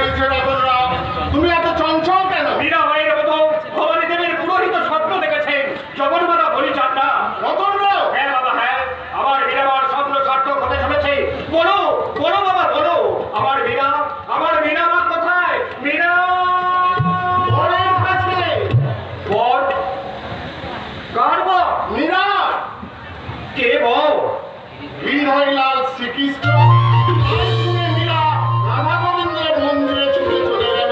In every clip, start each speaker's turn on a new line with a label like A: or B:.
A: হয়েছে রতনরাও? তুমি এত চঞ্চল কেন?
B: মীরাবাইয়ের মতো ভবানী দেবীর পুরোহিত স্বপ্ন দেখেছেন জগন্মাতা বলি চান্ডা।
A: রতনরাও?
B: হ্যাঁ বাবা হ্যাঁ, আমার মীরাবার স্বপ্ন সার্থক হতে চলেছে। বলো বলো বাবা বলো, আমার মীরা মা কোথায়? মীরা
A: বরের কাছে।
B: বর? কার বর?
A: মীরা।
B: কে বল?
A: বিনয়লাল শ্রীকৃষ্ণ। মীরা রাধা গোবিন্দের মন্দিরে ছুটে চলে গেল।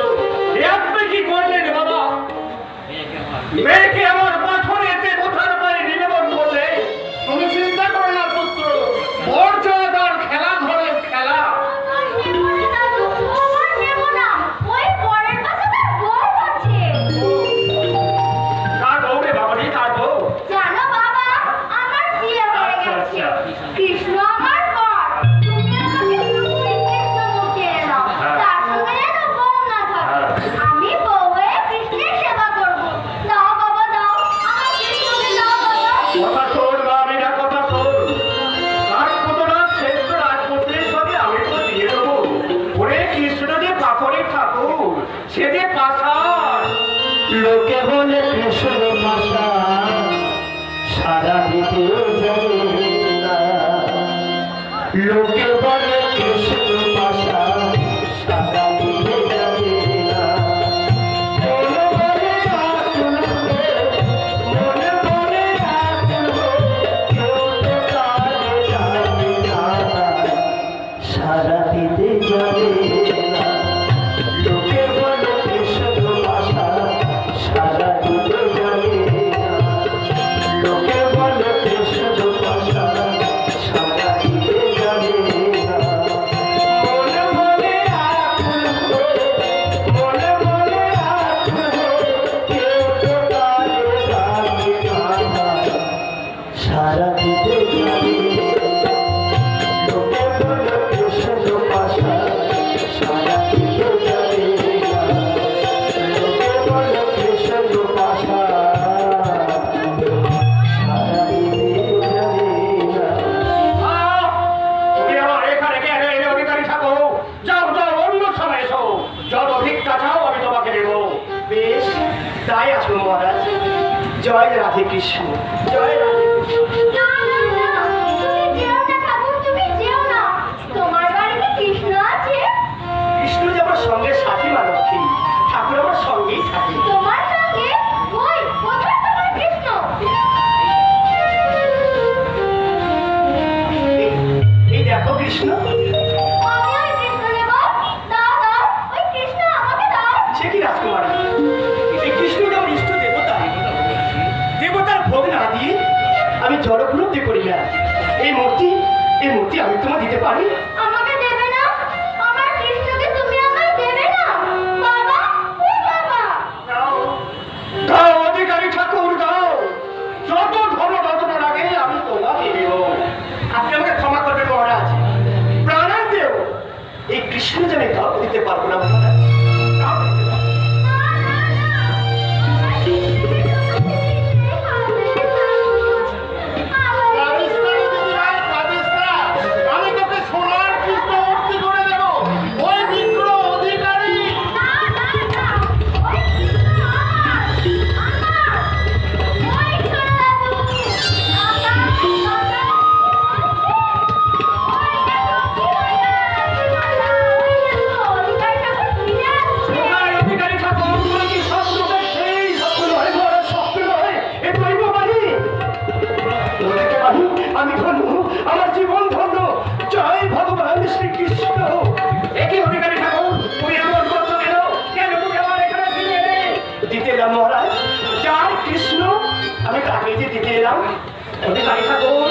B: এ আপনি কি করলেন বাবা? মেয়েকে আমার পাথরেতে কোথার পায়ে নিবেদন করলে?
A: তুমি চিন্তা করো না পুত্র, বর জয়দার খেলা ঘরের খেলা।
B: কার বউ রে বাবা রে, কার বউ?
C: কৃষ্ণ আমার বর, তুমি আমাকে শুধু কৃষ্ণমূর্তি এনে দাও, তার সঙ্গে যেন বউ না থাকে। আমি বউ হয়ে কৃষ্ণের সেবা করব। দাও বাবা দাও, আমার কৃষ্ণকে দাও বাবা।
B: কথা শোন বা মীরা, কথা শোন। রাজপুতনার শ্রেষ্ঠ রাজপুত্রের সঙ্গে আমি তো দিয়ে দেবো। ওরে কৃষ্ণ যে পাথরের ঠাকুর, সে যে পাষাণ।
D: লোকে বলে কৃষ্ণ ভাষা সারা দিতে জানে না। লোকে বলে কৃষ্ণ ভাষা সারা দিতে জানে না। মনে মনে আকুল হয়ে, মনে মনে আকুল হয়ে, কেউ তো কানে জানে না, সারা দিতে জানে না। লোকে বলে কৃষ্ণ ভাষা সারা দিতে জানে না। লোকে বলে কৃষ্ণ ভাষা সারা দিতে জানে না। মনে মনে আকুল হয়ে, মনে মনে আকুল হয়ে, কেউ তো কানে জানে না, সারা দিতে জানে না। লোকে বলে কৃষ্ণ ভাষা সারা দিতে জানে না। লোকে বলে কৃষ্ণ ভাষা সারা দিতে জানে না।
B: তুমি আমার এখানে কেন এলে অধিকারী ঠাকুর? যাও যাও, অন্য সময় এসো। যত ভিক্ষা চাও আমি তোমাকে দেবো।
D: বেশ, তাই আসুন মহারাজ। জয় রাধে কৃষ্ণ, জয় রাধে কৃষ্ণ।
C: না না না, তুমি যেও না ঠাকুর, তুমি যেও না। তোমার বাড়িতে কৃষ্ণ আছে?
D: কৃষ্ণ যে আমার সঙ্গে সাথী মানবী, ঠাকুর আমার সঙ্গেই থাকে।
C: তোমার সঙ্গে? কই, কোথায় তোমার কৃষ্ণ?
D: এই দেখো কৃষ্ণ।
C: আমি ওই কৃষ্ণ নেব? দাও দাও, ওই কৃষ্ণ আমাকে দাও।
D: সে কি রাজকুমারী, এই কৃষ্ণ যে আমার ইষ্ট দেবতা, দেবতার ভোগ না দিয়ে আমি জড়গ্রন্থি করি না। এই মূর্তি আমি তোমায় দিতে পারি।
C: আমাকে দেবে না? আমার কৃষ্ণকে তুমি আমায় দেবে না? বাবা, ও বাবা।
B: দাও দাও অধিকারী ঠাকুর দাও। যত ধন যতটা লাগে আমি তোমাকে দেব।
D: আপনি আমাকে ক্ষমা করবেন মহারাজ, প্রাণান দেও। এই কৃষ্ণ যে আমি কাউকে দিতে পারবো না মহারাজ, কাউকে দিতে পারবো না।
A: কাঁদিস না রে দিদিভাই, কাঁদিস না। আমি তোকে সোনার কৃষ্ণ মূর্তি করে দেবো। ওই বিগ্রহ অধিকারী।
B: কোথায় অধিকারী ঠাকুর? তুমি কি স্বপ্ন দেখছো? এই স্বপ্ন নয়, বড় স্বপ্ন নয়, এ দৈববাণী।
D: ওদেরকে আমি ধন্য, আমার জীবন ধন্য। জয় ভগবান শ্রীকৃষ্ণ।
B: একই অধিকারী ঠাকুর, তুমি এমন করছো কেন? কেন তুমি আমার এখানে ফিরিয়ে এলে?
D: দিতে এলাম মহারাজ, যার কৃষ্ণ আমি তাকে যে দিতে এলাম।
B: অধিকারী ঠাকুর